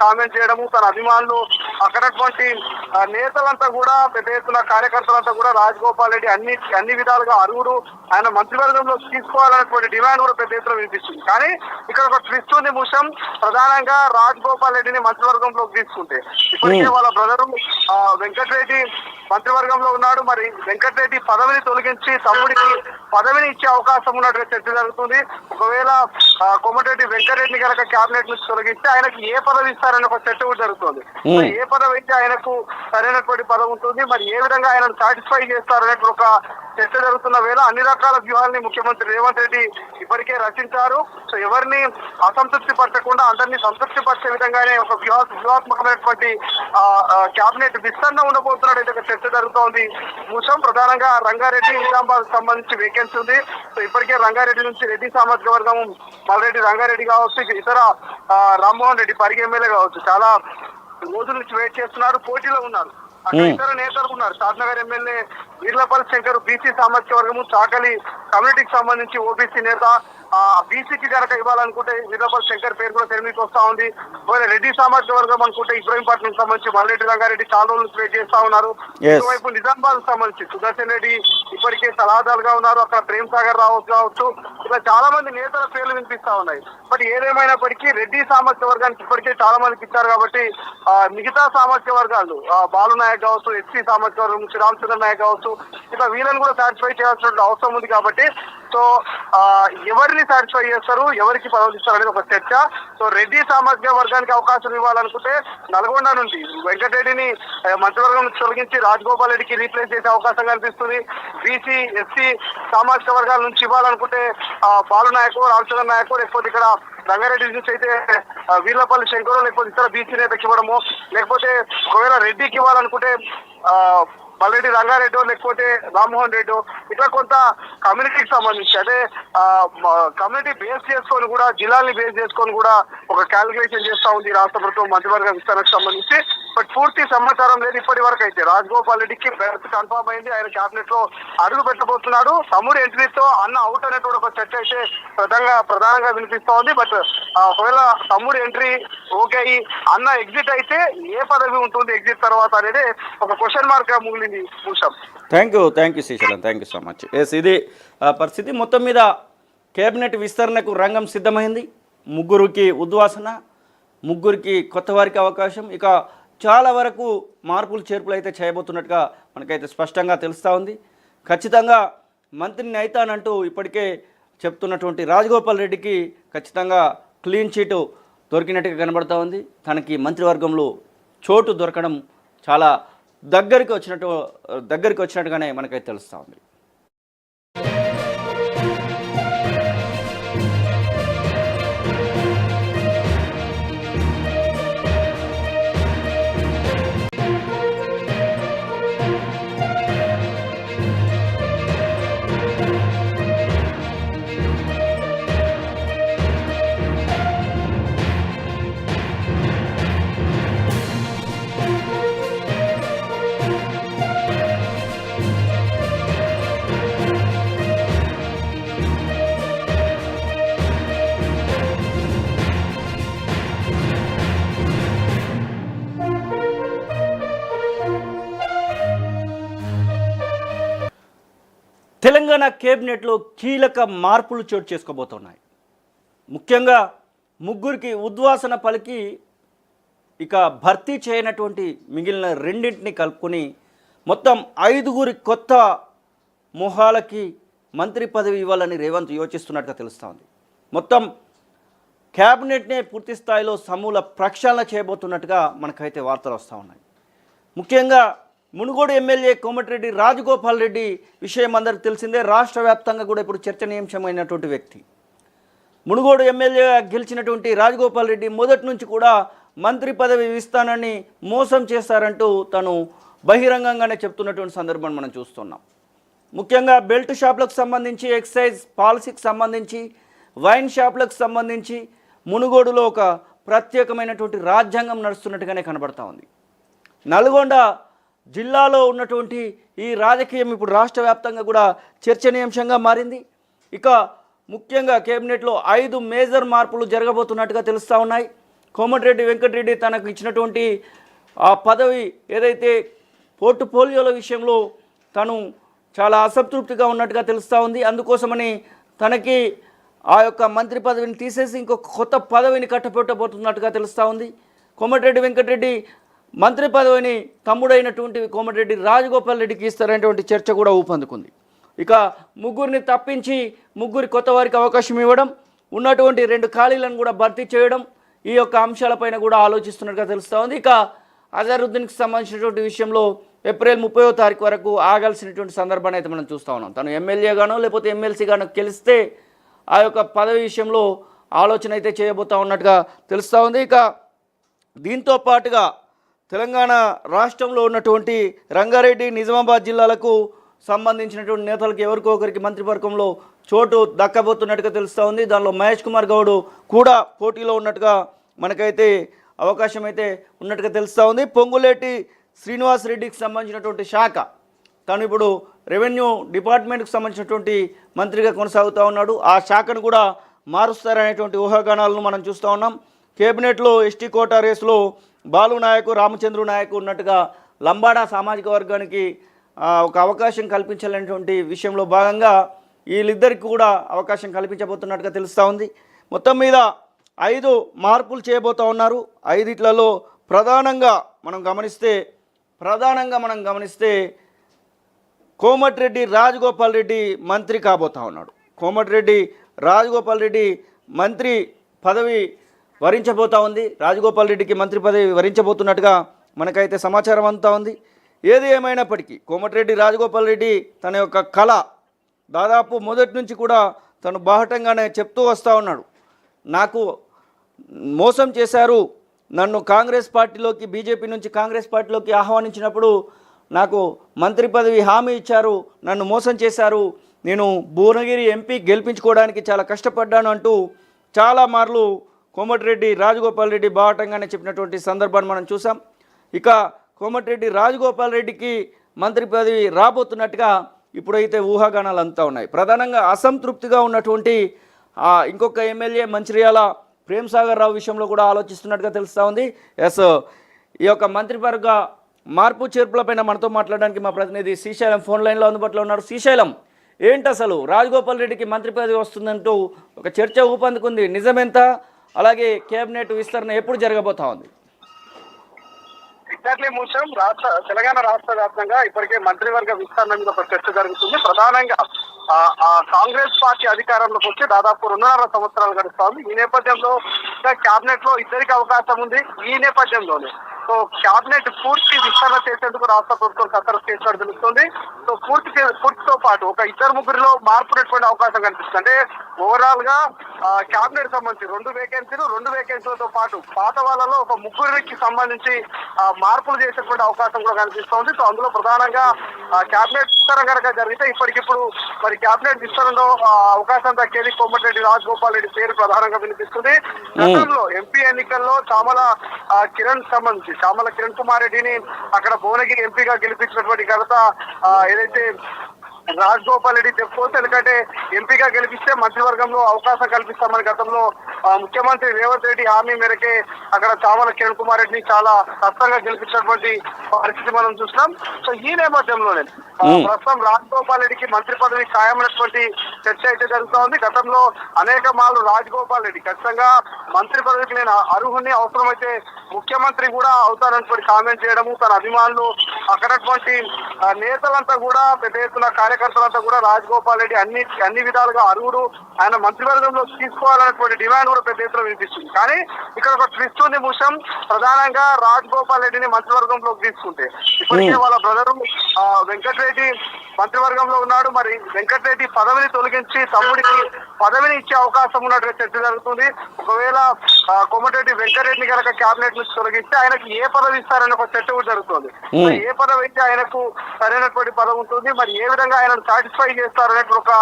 Comment చేయడము, తన అభిమానులు అక్కడటువంటి నేతలంతా కూడా పెద్ద ఎత్తున కార్యకర్తలంతా కూడా రాజగోపాల్ రెడ్డి అన్ని విధాలుగా అర్హుడు, ఆయన మంత్రివర్గంలో తీసుకోవాలనేటువంటి డిమాండ్ కూడా పెద్ద ఎత్తున వినిపిస్తుంది. కానీ ఇక్కడ ఒక ట్విస్ట్ ఉంది ముషం, ప్రధానంగా రాజగోపాల్ రెడ్డిని మంత్రివర్గంలోకి తీసుకుంటే ఇప్పటికే వాళ్ళ బ్రదరు వెంకటరెడ్డి మంత్రివర్గంలో ఉన్నాడు. మరి వెంకటరెడ్డి పదవిని తొలగించి తమ్ముడికి పదవిని ఇచ్చే అవకాశం ఉన్నట్టుగా చర్చ జరుగుతుంది. ఒకవేళ కోమటిరెడ్డి వెంకటరెడ్డిని కనుక కేబినెట్ నుంచి తొలగిస్తే ఆయనకి ఏ పదవి ఇస్తారని ఒక చర్చ కూడా జరుగుతుంది. ఏ పదవి అయితే ఆయనకు సరైనటువంటి పదవి ఉంటుంది, మరి ఏ విధంగా ఆయనను సాటిస్ఫై చేస్తారనే ఒక చర్చ జరుగుతున్న వేళ అన్ని రకాల వ్యూహాల్ని ముఖ్యమంత్రి రేవంత్ రెడ్డి ఇప్పటికే రచించారు. సో ఎవరిని అసంతృప్తి పరచకుండా అందరినీ సంతృప్తి పరిచే విధంగానే ఒక వ్యూహాత్మకమైనటువంటి కేబినెట్ విస్తరణ ఉండబోతున్నట్టు ఒక చర్చ జరుగుతోంది. ముషం ప్రధానంగా రంగారెడ్డి, నిజామాబాద్ సంబంధించి వేకెన్సీ ఉంది. సో ఇప్పటికే రంగారెడ్డి నుంచి రెడ్డి సామాజిక వర్గం మల్రెడ్డి రంగారెడ్డి కావచ్చు, ఇతర రామ్మోహన్ రెడ్డి పరిగి ఎమ్మెల్యే కావచ్చు, చాలా రోజుల నుంచి వెయిట్ చేస్తున్నారు, పోటీలో ఉన్నారు. అక్కడ ఇతర నేతలు ఉన్నారు. షాద్నగర్ ఎమ్మెల్యే వీర్లపల్లి శంకర్ బీసీ సామాజిక వర్గము, చాకలి కమ్యూనిటీకి సంబంధించి ఓబీసీ నేత. బీసీకి కనుక ఇవ్వాలనుకుంటే వీర్లపల్లి శంకర్ పేరు కూడా తెరమికి వస్తా ఉంది. రెడ్డి సామాజిక వర్గం అనుకుంటే ఇబ్రహీంపట్నంకి సంబంధించి మల్రెడ్డి రంగారెడ్డి చాలా రోజులు వెయిట్ చేస్తా ఉన్నారు. ఇంకోవైపు నిజామాబాద్ సంబంధించి సుదర్శన్ రెడ్డి ఇప్పటికే సలహాదారుగా ఉన్నారు. అక్కడ ప్రేమ్ సాగర్ కావచ్చు, ఇలా చాలా మంది నేతల పేర్లు వినిపిస్తా ఉన్నాయి. బట్ ఏదేమైనప్పటికీ రెడ్డి సామాజిక వర్గానికి ఇప్పటికే చాలా మందికి ఇచ్చారు కాబట్టి మిగతా సామాజిక వర్గాలు బాలు నాయక్ కావచ్చు, ఎస్సీ సామాజిక వర్గం నుంచి రామచంద్ర నాయక్ కావచ్చు, ఇట్లా వీళ్ళని కూడా సాటిస్ఫై చేయాల్సిన అవసరం ఉంది. కాబట్టి సో ఎవరిని సాటిస్ఫై చేస్తారు, ఎవరికి పదవులు ఇస్తారు అనేది ఒక చర్చ. సో రెడ్డి సామాజిక వర్గానికి అవకాశం ఇవ్వాలనుకుంటే నల్గొండ నుంచి వెంకటరెడ్డిని మంత్రివర్గం నుంచి తొలగించి రాజగోపాల్ రెడ్డికి రీప్లేస్ చేసే అవకాశం కనిపిస్తుంది. బీసీ ఎస్సీ సామాజిక వర్గాల నుంచి ఇవ్వాలనుకుంటే బాలు నాయకు, రామచంద్ర నాయకు, లేకపోతే ఇక్కడ రంగారెడ్డి నుంచి అయితే వీర్లపల్లి శంకరు, లేకపోతే ఇతర బీసీ నేతకి ఇవ్వడము, లేకపోతే ఒకవేళ రెడ్డికి ఇవ్వాలనుకుంటే మల్రెడ్డి రంగారెడ్డి, లేకపోతే రామ్మోహన్ రెడ్డి, ఇట్లా కొంత కమ్యూనిటీకి సంబంధించి అంటే కమ్యూనిటీ బేస్ చేసుకొని కూడా, జిల్లాని బేస్ చేసుకొని కూడా ఒక క్యాలిక్యులేషన్ చేస్తా ఉంది రాష్ట్ర ప్రభుత్వం మంత్రివర్గ విస్తరణకు సంబంధించి. బట్ పూర్తి సమాచారం లేదు ఇప్పటి వరకు అయితే. రాజగోపాల్ రెడ్డికి బెర్త్ కన్ఫర్మ్ అయింది, ఆయన క్యాబినెట్ లో అడుగు పెట్టబోతున్నాడు. తమ్ముడు ఎంట్రీతో అన్న అవుట్ అనేటువంటి ఒక చర్చ అయితే ప్రధానంగా వినిపిస్తా ఉంది. బట్ ఒకవేళ తమ్ముడు ఎంట్రీ ఓకే అయ్యి అన్న ఎగ్జిట్ అయితే ఏ పదవి ఉంటుంది ఎగ్జిట్ తర్వాత అనేది ఒక క్వశ్చన్ మార్క్ గా మిగిలింది. Thank you Srisailam, thank you so much. Yes, ఇది పరిస్థితి. మొత్తం మీద కేబినెట్ విస్తరణకు రంగం సిద్ధమైంది. ముగ్గురికి ఉద్వాసన, ముగ్గురికి కొత్త వారికి అవకాశం, ఇక చాలా వరకు మార్పులు చేర్పులు అయితే చేయబోతున్నట్టుగా మనకైతే స్పష్టంగా తెలుస్తూ ఉంది. ఖచ్చితంగా మంత్రిని అయితానంటూ ఇప్పటికే చెప్తున్నటువంటి రాజగోపాల్ రెడ్డికి ఖచ్చితంగా క్లీన్ చీటు దొరికినట్టుగా కనబడుతూ ఉంది. తనకి మంత్రివర్గంలో చోటు దొరకడం చాలా దగ్గరికి వచ్చినట్టుగానే మనకైతే తెలుస్తూ ఉంది. తెలంగాణ కేబినెట్లో కీలక మార్పులు చోటు చేసుకోబోతున్నాయి. ముఖ్యంగా ముగ్గురికి ఉద్వాసన పలికి ఇక భర్తీ చేయనటువంటి మిగిలిన రెండింటిని కలుపుకొని మొత్తం 5 కొత్త మొహాలకి మంత్రి పదవి ఇవ్వాలని రేవంత్ యోచిస్తున్నట్టుగా తెలుస్తోంది. మొత్తం క్యాబినెట్నే పూర్తి స్థాయిలో సమూల ప్రక్షాళన చేయబోతున్నట్టుగా మనకైతే వార్తలు వస్తూ ఉన్నాయి. ముఖ్యంగా మునుగోడు ఎమ్మెల్యే కోమటిరెడ్డి రాజగోపాల్ రెడ్డి విషయం అందరికీ తెలిసిందే. రాష్ట్ర వ్యాప్తంగా కూడా ఇప్పుడు చర్చనీయాంశమైనటువంటి వ్యక్తి. మునుగోడు ఎమ్మెల్యేగా గెలిచినటువంటి రాజగోపాల్ రెడ్డి మొదటి నుంచి కూడా మంత్రి పదవి ఇస్తానని మోసం చేశారంటూ తను బహిరంగంగానే చెప్తున్నటువంటి సందర్భం మనం చూస్తున్నాం. ముఖ్యంగా బెల్ట్ షాపులకు సంబంధించి, ఎక్సైజ్ పాలసీకి సంబంధించి, వైన్ షాపులకు సంబంధించి మునుగోడులో ఒక ప్రత్యేకమైనటువంటి రాజ్యాంగం నడుస్తున్నట్టుగానే కనబడతా ఉంది. నల్గొండ జిల్లాలో ఉన్నటువంటి ఈ రాజకీయం ఇప్పుడు రాష్ట్ర వ్యాప్తంగా కూడా చర్చనీయాంశంగా మారింది. ఇక ముఖ్యంగా కేబినెట్లో 5 మేజర్ మార్పులు జరగబోతున్నట్టుగా తెలుస్తూ ఉన్నాయి. కోమటిరెడ్డి వెంకటరెడ్డి తనకు ఇచ్చినటువంటి ఆ పదవి ఏదైతే పోర్టుఫోలియోల విషయంలో తను చాలా అసంతృప్తిగా ఉన్నట్టుగా తెలుస్తూ ఉంది. అందుకోసమని తనకి ఆ యొక్క మంత్రి పదవిని తీసేసి ఇంకొక కొత్త పదవిని కట్టపెట్టబోతున్నట్టుగా తెలుస్తూ ఉంది. కోమటిరెడ్డి వెంకటరెడ్డి మంత్రి పదవిని తమ్ముడైనటువంటి కోమటిరెడ్డి రాజగోపాల్ రెడ్డికి ఇస్తారనేటువంటి చర్చ కూడా ఊపందుకుంది. ఇక ముగ్గురిని తప్పించి ముగ్గురి కొత్త వారికి అవకాశం ఇవ్వడం, ఉన్నటువంటి 2 ఖాళీలను కూడా భర్తీ చేయడం, ఈ యొక్క అంశాలపైన కూడా ఆలోచిస్తున్నట్టుగా తెలుస్తూ ఉంది. ఇక అజరుద్దీన్కి సంబంధించినటువంటి విషయంలో ఏప్రిల్ 30వ తారీఖు వరకు ఆగాల్సినటువంటి సందర్భాన్ని అయితే మనం చూస్తూ ఉన్నాం. తను ఎమ్మెల్యేగానో లేకపోతే ఎమ్మెల్సీగానో గెలిస్తే ఆ యొక్క పదవి విషయంలో ఆలోచన అయితే చేయబోతూ ఉన్నట్టుగా తెలుస్తూ ఉంది. ఇక దీంతో పాటుగా తెలంగాణ రాష్ట్రంలో ఉన్నటువంటి రంగారెడ్డి, నిజామాబాద్ జిల్లాలకు సంబంధించినటువంటి నేతలకు ఎవరికో ఒకరికి మంత్రివర్గంలో చోటు దక్కబోతున్నట్టుగా తెలుస్తూ ఉంది. దానిలో మహేష్ కుమార్ గౌడ్ కూడా పోటీలో ఉన్నట్టుగా మనకైతే అవకాశం అయితే ఉన్నట్టుగా తెలుస్తూ ఉంది. పొంగులేటి శ్రీనివాస్ రెడ్డికి సంబంధించినటువంటి శాఖ తను ఇప్పుడు రెవెన్యూ డిపార్ట్మెంట్కి సంబంధించినటువంటి మంత్రిగా కొనసాగుతూ ఉన్నాడు. ఆ శాఖను కూడా మారుస్తారనేటువంటి ఊహాగానాలను మనం చూస్తూ ఉన్నాం. కేబినెట్లో ఎస్టీ కోటా రేసులో బాలు నాయకు, రామచంద్రు నాయకు ఉన్నట్టుగా లంబాడా సామాజిక వర్గానికి ఒక అవకాశం కల్పించాలనేటువంటి విషయంలో భాగంగా వీళ్ళిద్దరికి కూడా అవకాశం కల్పించబోతున్నట్టుగా తెలుస్తూ ఉంది. మొత్తం మీద 5 మార్పులు చేయబోతూ ఉన్నారు. 5 ప్రధానంగా మనం గమనిస్తే కోమటిరెడ్డి రాజగోపాల్ రెడ్డి మంత్రి కాబోతా ఉన్నాడు. కోమటిరెడ్డి రాజగోపాల్ రెడ్డి మంత్రి పదవి వరించబోతా ఉంది. రాజగోపాల్ రెడ్డికి మంత్రి పదవి వరించబోతున్నట్టుగా మనకైతే సమాచారం అంతా ఉంది. ఏది ఏమైనప్పటికీ కోమటిరెడ్డి రాజగోపాల్ రెడ్డి తన యొక్క కళ దాదాపు మొదటి నుంచి కూడా తను బాహటంగానే చెప్తూ వస్తూ ఉన్నాడు. నాకు మోసం చేశారు, నన్ను కాంగ్రెస్ పార్టీలోకి, బీజేపీ నుంచి కాంగ్రెస్ పార్టీలోకి ఆహ్వానించినప్పుడు నాకు మంత్రి పదవి హామీ ఇచ్చారు, నన్ను మోసం చేశారు, నేను భువనగిరి ఎంపీ గెలిపించుకోవడానికి చాలా కష్టపడ్డాను అంటూ చాలా మార్లు కోమటిరెడ్డి రాజగోపాల్ రెడ్డి బాహటంగానే చెప్పినటువంటి సందర్భాన్ని మనం చూసాం. ఇక కోమటిరెడ్డి రాజగోపాల్ రెడ్డికి మంత్రి పదవి రాబోతున్నట్టుగా ఇప్పుడైతే ఊహాగానాలు అంతా ఉన్నాయి. ప్రధానంగా అసంతృప్తిగా ఉన్నటువంటి ఇంకొక ఎమ్మెల్యే మంచిర్యాల ప్రేమ్ సాగర్ రావు విషయంలో కూడా ఆలోచిస్తున్నట్టుగా తెలుస్తూ ఉంది. ఎస్, ఈ యొక్క మంత్రివర్గ మార్పు చేర్పులపైన మనతో మాట్లాడడానికి మా ప్రతినిధి శ్రీశైలం ఫోన్ లైన్లో అందుబాటులో ఉన్నారు. శ్రీశైలం, ఏంటి అసలు రాజగోపాల్ రెడ్డికి మంత్రి పదవి వస్తుందంటూ ఒక చర్చ ఊపందుకుంది, నిజమెంత? అలాగే కేబినెట్ విస్తరణ ఎప్పుడు జరగబోతా ఉంది? ఎగ్జాక్ట్లీ మూసం తెలంగాణ రాష్ట్ర వ్యాప్తంగా ఇప్పటికే మంత్రివర్గ విస్తరణ మీద ఒక చర్చ జరుగుతుంది. ప్రధానంగా కాంగ్రెస్ పార్టీ అధికారంలోకి వచ్చి దాదాపు 2.5 సంవత్సరాలు గడుస్తా ఉంది. ఈ నేపథ్యంలో క్యాబినెట్ లో ఇద్దరికి అవకాశం ఉంది. ఈ నేపథ్యంలోనే సో క్యాబినెట్ పూర్తి విస్తరణ చేసేందుకు రాష్ట్ర ప్రభుత్వం కసరత్తు చేసినట్టు తెలుస్తుంది. సో పూర్తితో పాటు ఒక 2-3 మార్పునటువంటి అవకాశం కనిపిస్తుంది. అంటే ఓవరాల్ గా క్యాబినెట్ సంబంధించి 2 వేకెన్సీలతో పాటు పాత వాళ్ళలో ఒక 3 సంబంధించి మార్పులు చేసేటువంటి అవకాశం కూడా కనిపిస్తోంది. సో అందులో ప్రధానంగా క్యాబినెట్ విస్తరణ కనుక జరిగితే ఇప్పటికిప్పుడు మరి క్యాబినెట్ విస్తరణలో అవకాశం దక్కేది కోమటిరెడ్డి రాజగోపాల్ రెడ్డి పేరు ప్రధానంగా వినిపిస్తుంది. గతంలో ఎంపీ ఎన్నికల్లో చామల కిరణ్ కుమార్ రెడ్డిని అక్కడ భువనగిరి ఎంపీగా గెలిపించినటువంటి ఘనత ఏదైతే రాజగోపాల్ రెడ్డి చెప్పుకోవచ్చు. ఎందుకంటే ఎంపీగా గెలిపిస్తే మంత్రివర్గంలో అవకాశం కల్పిస్తామని గతంలో ముఖ్యమంత్రి రేవంత్ రెడ్డి హామీ మేరకే అక్కడ చామల కిరణ్ కుమార్ రెడ్డిని చాలా కష్టంగా గెలిపించినటువంటి పరిస్థితి మనం చూసినాం. సో ఈ నేపథ్యంలోనే ప్రస్తుతం రాజగోపాల్ రెడ్డికి మంత్రి పదవి ఖాయమైనటువంటి చర్చ అయితే జరుగుతూ ఉంది. గతంలో అనేక మార్లు రాజగోపాల్ రెడ్డి ఖచ్చితంగా మంత్రి పదవికి నేను అర్హుని, అవసరమైతే ముఖ్యమంత్రి కూడా అవుతానటువంటి కామెంట్ చేయడము, తన అభిమానులు అక్కడటువంటి నేతలంతా కూడా పెద్ద ఎత్తున కార్యకర్తలంతా కూడా రాజగోపాల్ రెడ్డి అన్ని విధాలుగా అర్హుడు, ఆయన మంత్రివర్గంలో తీసుకోవాలన్నటువంటి డిమాండ్ కూడా పెద్ద ఎత్తున వినిపిస్తుంది. కానీ ఇక్కడ ఒక ట్విస్ట్ ఉంది మూసం. ప్రధానంగా రాజగోపాల్ రెడ్డిని మంత్రివర్గంలోకి తీసుకుంటే ఇప్పటికే వాళ్ళ బ్రదరు వెంకటరెడ్డి మంత్రివర్గంలో ఉన్నాడు. మరి వెంకటరెడ్డి పదవిని తొలగించి తమ్ముడికి పదవిని ఇచ్చే అవకాశం ఉన్నట్టుగా చర్చ జరుగుతుంది. ఒకవేళ కోమటిరెడ్డి వెంకటరెడ్డిని కనుక క్యాబినెట్ నుంచి తొలగిస్తే ఆయనకు ఏ పదవి ఇస్తారని ఒక చర్చ కూడా జరుగుతుంది. ఏ పదవి అయితే ఆయనకు సరైనటువంటి పదవి ఉంటుంది, మరి ఏ విధంగా ఆయనను సాటిస్ఫై చేస్తారనే ఒక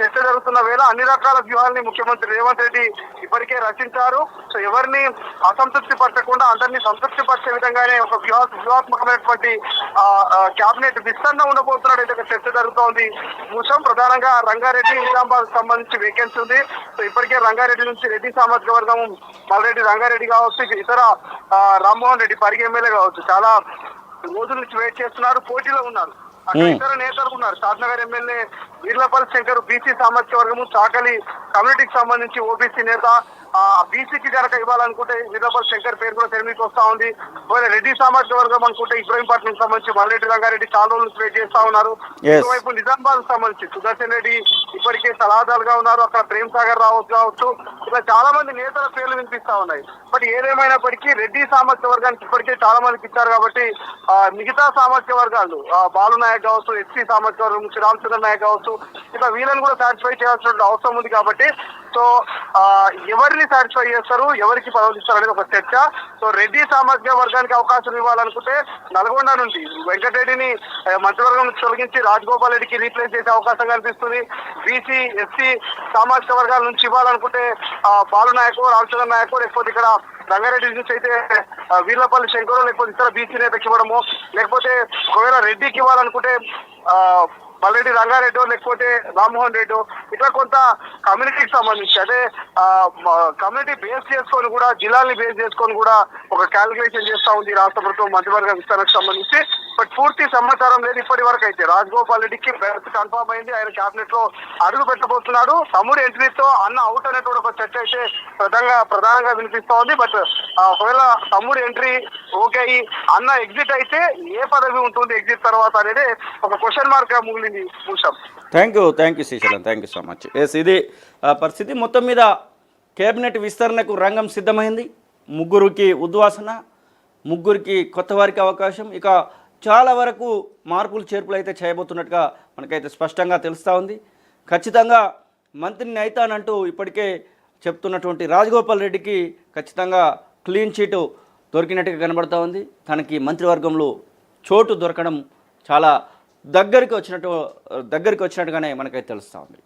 చర్చ జరుగుతున్న వేళ అన్ని రకాల వ్యూహాల్ని ముఖ్యమంత్రి రేవంత్ రెడ్డి ఇప్పటికే రచించారు. సో ఎవరిని అసంతృప్తి పరచకుండా అందరినీ సంతృప్తి పరిచే విధంగానే ఒక వ్యూహాత్మకమైనటువంటి కేబినెట్ విస్తరణ ఉండబోతున్నాడు అయితే చర్చ జరుగుతోంది. అంశం ప్రధానంగా రంగారెడ్డి నిజామాబాద్ సంబంధించి వేకెన్సీ ఉంది. సో ఇప్పటికే రంగారెడ్డి నుంచి రెడ్డి సామాజిక వర్గం మల్రెడ్డి రంగారెడ్డి కావచ్చు, ఇతర రామ్మోహన్ రెడ్డి పరిగి ఎమ్మెల్యే కావచ్చు, చాలా రోజుల నుంచి వెయిట్ చేస్తున్నారు, పోటీలో ఉన్నారు. అక్కడ ఇతర నేతలు ఉన్నారు. షాద్నగర్ ఎమ్మెల్యే వీర్లపల్లి శంకర్ బీసీ సామాజిక వర్గము, చాకలి కమ్యూనిటీకి సంబంధించి ఓబీసీ నేత. బీసీకి కనుక ఇవ్వాలనుకుంటే వీర్లపల్లి శంకర్ పేరు కూడా తెరమికి వస్తా ఉంది. రెడ్డి సామాజిక వర్గం అనుకుంటే ఇబ్రహీంపట్నం సంబంధించి మల్రెడ్డి రంగారెడ్డి చాలా రోజుల నుంచి వెయిట్ చేస్తా ఉన్నారు. ఇటువైపు నిజామాబాద్ సంబంధించి సుదర్శన్ రెడ్డి ఇప్పటికే సలహాదారుగా ఉన్నారు. అక్కడ ప్రేమ్ సాగర్ రావు కావచ్చు, ఇలా చాలా మంది నేతల పేర్లు వినిపిస్తా ఉన్నాయి. బట్ ఏదేమైనప్పటికీ రెడ్డి సామాజిక వర్గానికి ఇప్పటికే చాలా మందికి ఇచ్చారు కాబట్టి మిగతా సామాజిక వర్గాలు బాలు నాయక్ కావచ్చు, ఎస్సీ సామాజిక వర్గం నుంచి రామచంద్ర నాయక్ కావచ్చు, ఇట్లా వీళ్ళని కూడా సాటిస్ఫై చేయాల్సిన అవసరం ఉంది. కాబట్టి సో ఎవరిని సాటిస్ఫై చేస్తారు, ఎవరికి పదవులు ఇస్తారు అనేది ఒక చర్చ. సో రెడ్డి సామాజిక వర్గానికి అవకాశం ఇవ్వాలనుకుంటే నల్గొండ నుండి వెంకటరెడ్డిని మంత్రివర్గం నుంచి తొలగించి రాజగోపాల్ రెడ్డికి రీప్లేస్ చేసే అవకాశం కనిపిస్తుంది. బీసీ ఎస్సీ సామాజిక వర్గాల నుంచి ఇవ్వాలనుకుంటే బాలు నాయకు, రామచంద్ర నాయకు, లేకపోతే ఇక్కడ రంగారెడ్డి నుంచి అయితే వీర్లపల్లి శంకరు, లేకపోతే ఇతర బీసీ నేతకి ఇవ్వడము, లేకపోతే ఒకవేళ రెడ్డికి ఇవ్వాలనుకుంటే మల్రెడ్డి రంగారెడ్డి లేకపోతే రామ్మోహన్ రెడ్డి, ఇట్లా కొంత కమ్యూనిటీకి సంబంధించి అదే కమ్యూనిటీ బేస్ చేసుకొని కూడా జిల్లాని బేస్ చేసుకొని కూడా ఒక క్యాలిక్యులేషన్ చేస్తా ఉంది రాష్ట్ర ప్రభుత్వం మంత్రివర్గ విస్తరణకు సంబంధించి. బట్ పూర్తి సమాచారం లేదు ఇప్పటి వరకు అయితే. రాజగోపాల్ రెడ్డికి బెర్త్ కన్ఫర్మ్ అయింది, ఆయన క్యాబినెట్ లో అడుగు పెట్టబోతున్నాడు. తమ్ముడు ఎంట్రీతో అన్న అవుట్ అనేటువంటి ఒక చర్చ అయితే ప్రధానంగా వినిపిస్తా ఉంది. బట్ ఒకవేళ తమ్ముడు ఎంట్రీ ఓకే అయ్యి అన్న ఎగ్జిట్ అయితే ఏ పదవి ఉంటుంది ఎగ్జిట్ తర్వాత అనేది ఒక క్వశ్చన్ మార్క్ గా మిగిలింది. Thank you Srisailam, thank you so much. Yes, ఇది పరిస్థితి. మొత్తం మీద కేబినెట్ విస్తరణకు రంగం సిద్ధమైంది. ముగ్గురికి ఉద్వాసన, ముగ్గురికి కొత్త వారికి అవకాశం, ఇక చాలా వరకు మార్పులు చేర్పులు అయితే చేయబోతున్నట్టుగా మనకైతే స్పష్టంగా తెలుస్తూ ఉంది. ఖచ్చితంగా మంత్రిని అయితానంటూ ఇప్పటికే చెప్తున్నటువంటి రాజగోపాల్ రెడ్డికి ఖచ్చితంగా క్లీన్ చీటు దొరికినట్టుగా కనబడుతూ ఉంది. తనకి మంత్రివర్గంలో చోటు దొరకడం చాలా దగ్గరికి వచ్చినట్టుగానే మనకైతే తెలుస్తూ ఉంది.